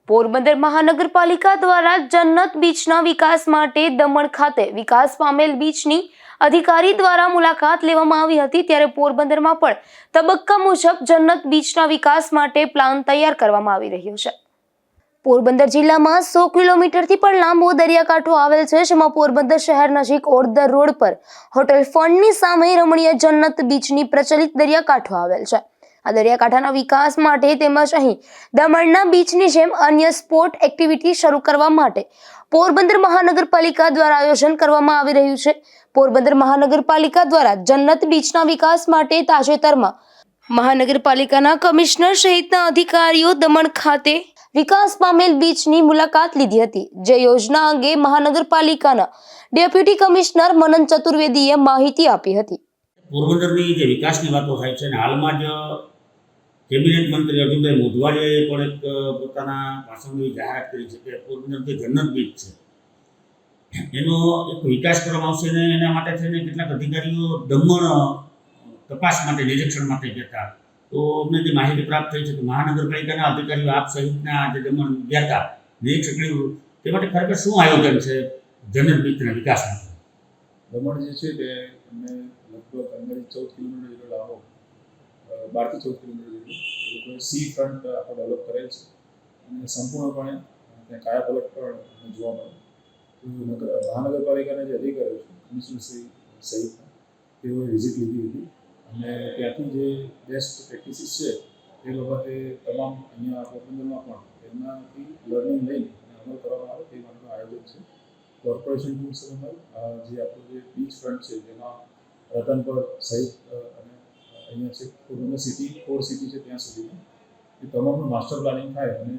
પોરબંદર મહાનગરપાલિકા દ્વારા જન્નત બીચના વિકાસ માટે દમણ ખાતે વિકાસ પામેલ બીચની અધિકારી દ્વારા મુલાકાત લેવામાં આવી હતી। ત્યારે પોરબંદરમાં પણ તબક્કા મુજબ જન્નત બીચના વિકાસ માટે પ્લાન તૈયાર કરવામાં આવી રહ્યો છે। પોરબંદર જિલ્લામાં 100 કિલોમીટરથી પણ લાંબો દરિયાકાંઠો આવેલ છે, જેમાં પોરબંદર શહેર નજીક ઓડદર રોડ પર હોટેલ ફંડની સામે રમણીય જન્નત બીચની પ્રચલિત દરિયાકાંઠો આવેલ છે। આ દરિયાકાંઠાના વિકાસ માટે તેમજ અહીં દમણના બીચની જેમ અન્ય સ્પોર્ટ એક્ટિવિટી શરૂ કરવા માટે પોરબંદર મહાનગરપાલિકા દ્વારા આયોજન કરવામાં આવી રહ્યું છે। પોરબંદર મહાનગરપાલિકા દ્વારા જન્નત બીચના વિકાસ માટે તાજેતરમાં મહાનગરપાલિકાના કમિશનર સહિતના અધિકારીઓ દમણ ખાતે વિકાસ પામેલ બીચની મુલાકાત લીધી હતી, જે યોજના અંગે મહાનગરપાલિકાના ડેપ્યુટી કમિશનર મનન ચતુર્વેદીએ માહિતી આપી હતી। પોરબંદરની જે વિકાસની વાતો થાય છે ને, હાલમાં જ કેબિનેટ મંત્રી અર્જુનભાઈ મોઢવાડીએ પણ એક પોતાના ભાષણની જાહેરાત કરી છે કે પોરબંદર જે જન્નત બીચ છે એનો એક વિકાસ કરવામાં આવશે ને એના માટે થઈને કેટલાક અધિકારીઓ દમણ તપાસ માટે નિરીક્ષણ માટે ગયા, તો અમને જે માહિતી પ્રાપ્ત થઈ છે કે મહાનગરપાલિકાના અધિકારીઓ આપ સહિતના જે દમણ ગયા હતા નિરીક્ષણ કર્યું, તે માટે ખરેખર શું આયોજન છે જન્નત બીચના વિકાસ માટે? દમણ જે છે તે અમને લગભગ અંદાજિત 14 કિલોમીટર જેટલો લાંબો, 12 થી 14 કિલોમીટર જેટલો એ લોકોએ સી ફ્રન્ટ આખો ડેવલપ કરેલ છે અને સંપૂર્ણપણે ત્યાં કાયાપલટ પણ જોવા મળે। મહાનગરપાલિકાના જે અધિકારીઓ છે કમિશનર સહિતના તેઓએ વિઝિટ લીધી હતી અને ત્યાંથી જે બેસ્ટ પ્રેક્ટિસીસ છે તે બાબતે તમામ અહીંયા પોરબંદરમાં પણ એમનાથી લર્નિંગ લઈને અમલ કરવામાં આવે તે માટેનું આયોજન છે। કોર્પોરેશન ટૂર્સ જે આપણું જે બીચ ફ્રન્ટ છે જેમાં રતનપર સહિત અને અહીંયા છે પોરબંદર સિટી 4 સિટી છે ત્યાં સુધીનું એ તમામનું માસ્ટર પ્લાનિંગ થાય અને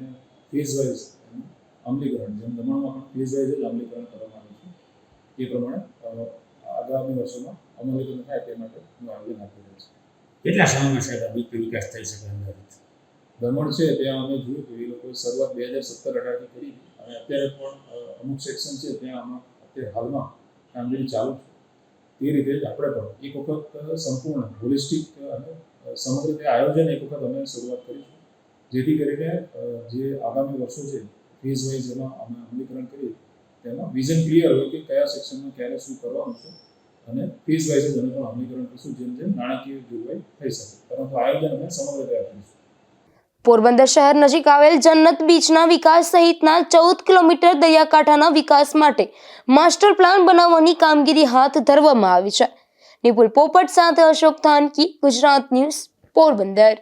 ફેઝ વાઇઝ એનું અમલીકરણ, જેમ દમણમાં પણ ફેઝ વાઇઝ જ અમલીકરણ કરવામાં આવ્યું છે એ પ્રમાણે આગામી વર્ષોમાં અમલીકરણ થાય તે માટે હું આયોજન આપી રહ્યો છું। કેટલા સમયમાં સાહેબ આ બીચનો વિકાસ થઈ શકે અંદાજિત? દમણ છે ત્યાં અમે જોયું કે એ લોકોએ શરૂઆત 2017-18થી કરી અને અત્યારે પણ અમુક સેક્શન છે ત્યાં આમાં અત્યારે હાલમાં કામગીરી ચાલુ છે। એ રીતે જ આપણે પણ એક વખત સંપૂર્ણ હોલિસ્ટિક અને સમગ્ર રીતે આયોજન એક વખત અમે શરૂઆત કરીશું, જેથી કરીને જે આગામી વર્ષો છે ફેઝ વાઇઝ એમાં અમે અમલીકરણ કરીએ તેમાં વિઝન ક્લિયર હોય કે કયા સેક્શનમાં ક્યારે શું કરવાનું છે અને ફેઝ વાઇઝ જ અમે પણ અમલીકરણ કરીશું જેમ જેમ નાણાકીય જોગવાઈ થઈ શકે, પરંતુ આયોજન અમે સમગ્ર રીતે કરીશું। પોરબંદર શહેર નજીક આવેલ જન્નત બીચના વિકાસ સહિતના 14 કિલોમીટર દરિયાકાંઠાના વિકાસ માટે માસ્ટર પ્લાન બનાવવાની કામગીરી હાથ ધરવામાં આવી છે। નિપુલ પોપટ સાથે અશોક થાનકી, ગુજરાત ન્યૂઝ, પોરબંદર।